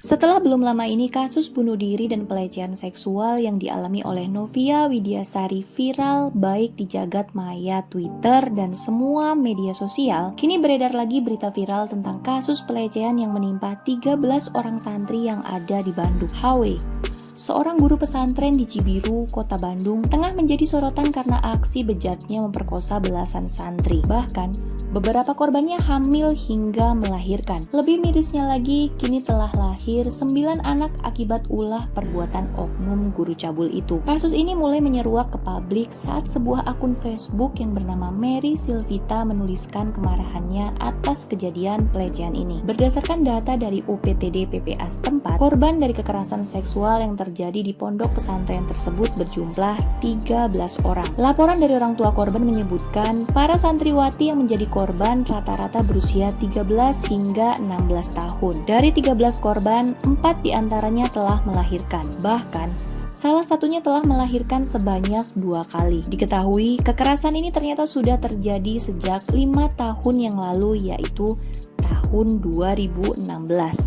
Setelah belum lama ini kasus bunuh diri dan pelecehan seksual yang dialami oleh Novia Widyasari viral baik di jagat maya Twitter dan semua media sosial, kini beredar lagi berita viral tentang kasus pelecehan yang menimpa 13 orang santri yang ada di Bandung. HW, seorang guru pesantren di Cibiru, Kota Bandung, tengah menjadi sorotan karena aksi bejatnya memperkosa belasan santri. Bahkan, beberapa korbannya hamil hingga melahirkan. Lebih mirisnya lagi, kini telah lahir 9 anak akibat ulah perbuatan oknum guru cabul itu. Kasus ini mulai menyeruak ke publik saat sebuah akun Facebook yang bernama Mary Silvita menuliskan kemarahannya atas kejadian pelecehan ini. Berdasarkan data dari UPTD PPA setempat, korban dari kekerasan seksual yang terjadi di pondok pesantren tersebut berjumlah 13 orang. Laporan dari orang tua korban menyebutkan para santriwati yang menjadi korban rata-rata berusia 13 hingga 16 tahun. Dari 13 korban, 4 diantaranya telah melahirkan. Bahkan, salah satunya telah melahirkan sebanyak 2 kali. Diketahui, kekerasan ini ternyata sudah terjadi sejak 5 tahun yang lalu, yaitu tahun 2016.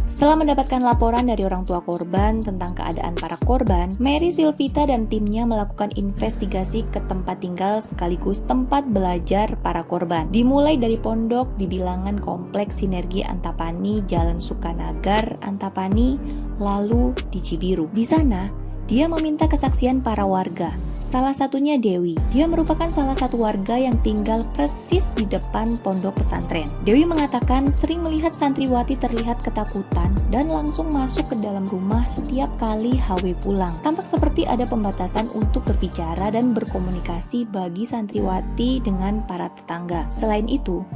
Setelah mendapatkan laporan dari orang tua korban tentang keadaan para korban, Mary Silvita dan timnya melakukan investigasi ke tempat tinggal sekaligus tempat belajar para korban. Dimulai dari pondok di bilangan Kompleks Sinergi Antapani, Jalan Sukanagar, Antapani, lalu di Cibiru. Di sana, dia meminta kesaksian para warga. Salah satunya Dewi. Dia merupakan salah satu warga yang tinggal persis di depan pondok pesantren. Dewi mengatakan sering melihat santriwati terlihat ketakutan dan langsung masuk ke dalam rumah setiap kali HW pulang. Tampak seperti ada pembatasan untuk berbicara dan berkomunikasi bagi santriwati dengan para tetangga. Selain itu,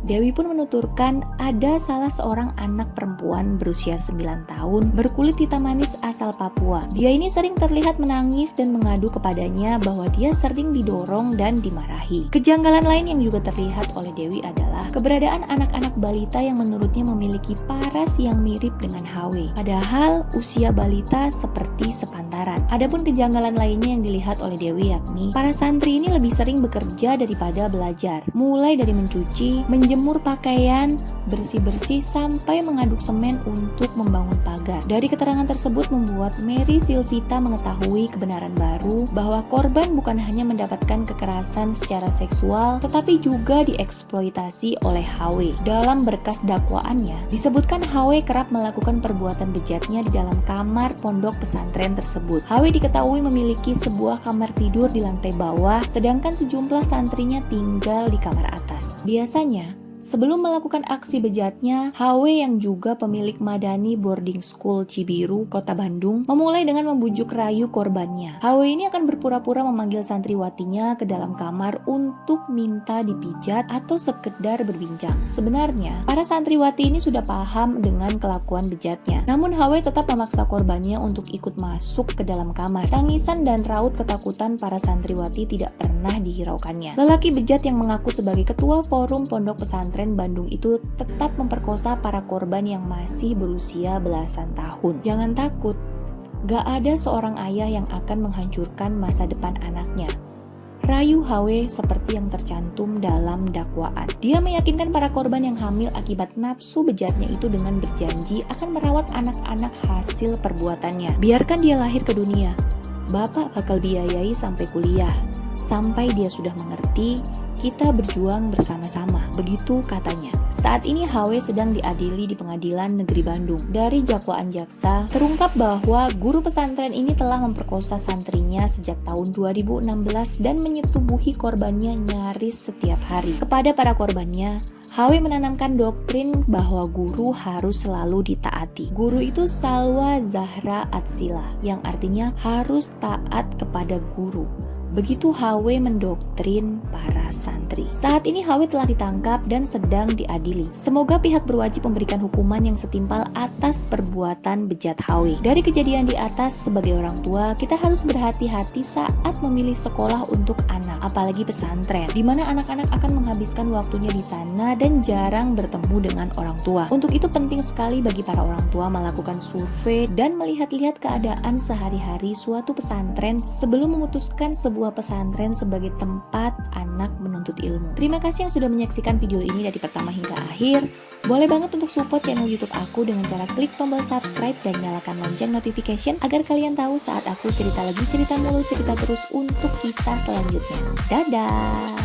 Dewi pun menuturkan ada salah seorang anak perempuan berusia 9 tahun berkulit hitam manis asal Papua. Dia ini sering terlihat menangis dan mengadu kepadanya bahwa dia sering didorong dan dimarahi. Kejanggalan lain yang juga terlihat oleh Dewi adalah keberadaan anak-anak balita yang menurutnya memiliki paras yang mirip dengan HW. Padahal usia balita seperti sepantaran. Adapun kejanggalan lainnya yang dilihat oleh Dewi yakni para santri ini lebih sering bekerja daripada belajar. Mulai dari mencuci, menjemur pakaian, bersih-bersih sampai mengaduk semen untuk membangun pagar. Dari keterangan tersebut membuat Mary Silvita mengetahui kebenaran baru bahwa korban bukan hanya mendapatkan kekerasan secara seksual tetapi juga dieksploitasi oleh HW. Dalam berkas dakwaannya disebutkan HW kerap melakukan perbuatan bejatnya di dalam kamar pondok pesantren tersebut. HW diketahui memiliki sebuah kamar tidur di lantai bawah sedangkan sejumlah santrinya tinggal di kamar atas. Biasanya sebelum melakukan aksi bejatnya, HW yang juga pemilik Madani Boarding School Cibiru, Kota Bandung, memulai dengan membujuk rayu korbannya. HW ini akan berpura-pura memanggil santriwatinya ke dalam kamar untuk minta dipijat atau sekedar berbincang. Sebenarnya, para santriwati ini sudah paham dengan kelakuan bejatnya. Namun HW tetap memaksa korbannya untuk ikut masuk ke dalam kamar. Tangisan dan raut ketakutan para santriwati tidak pernah dihiraukannya. Lelaki bejat yang mengaku sebagai ketua forum pondok pesantren Bandung itu tetap memperkosa para korban yang masih berusia belasan tahun. Jangan takut, gak ada seorang ayah yang akan menghancurkan masa depan anaknya. Rayu HW seperti yang tercantum dalam dakwaan. Dia meyakinkan para korban yang hamil akibat nafsu bejatnya itu dengan berjanji akan merawat anak-anak hasil perbuatannya. Biarkan dia lahir ke dunia, Bapak bakal biayai sampai kuliah. Sampai dia sudah mengerti, kita berjuang bersama-sama, begitu katanya. Saat ini HW sedang diadili di Pengadilan Negeri Bandung. Dari dakwaan jaksa, terungkap bahwa guru pesantren ini telah memperkosa santrinya sejak tahun 2016 dan menyetubuhi korbannya nyaris setiap hari. Kepada para korbannya, HW menanamkan doktrin bahwa guru harus selalu ditaati. Guru itu Salwa Zahra Atsila, yang artinya harus taat kepada guru. Begitu HW mendoktrin para santri. Saat ini HW telah ditangkap dan sedang diadili. Semoga pihak berwajib memberikan hukuman yang setimpal atas perbuatan bejat HW. Dari kejadian di atas, sebagai orang tua, kita harus berhati-hati saat memilih sekolah untuk anak, apalagi pesantren, di mana anak-anak akan menghabiskan waktunya di sana dan jarang bertemu dengan orang tua. Untuk itu penting sekali bagi para orang tua melakukan survei dan melihat-lihat keadaan sehari-hari suatu pesantren sebelum memutuskan sebuah sebuah pesantren sebagai tempat anak menuntut ilmu. Terima kasih yang sudah menyaksikan video ini dari pertama hingga akhir. Boleh banget untuk support channel YouTube aku dengan cara klik tombol subscribe dan nyalakan lonceng notification agar kalian tahu saat aku cerita lagi, cerita mulu, cerita terus untuk kisah selanjutnya. Dadah!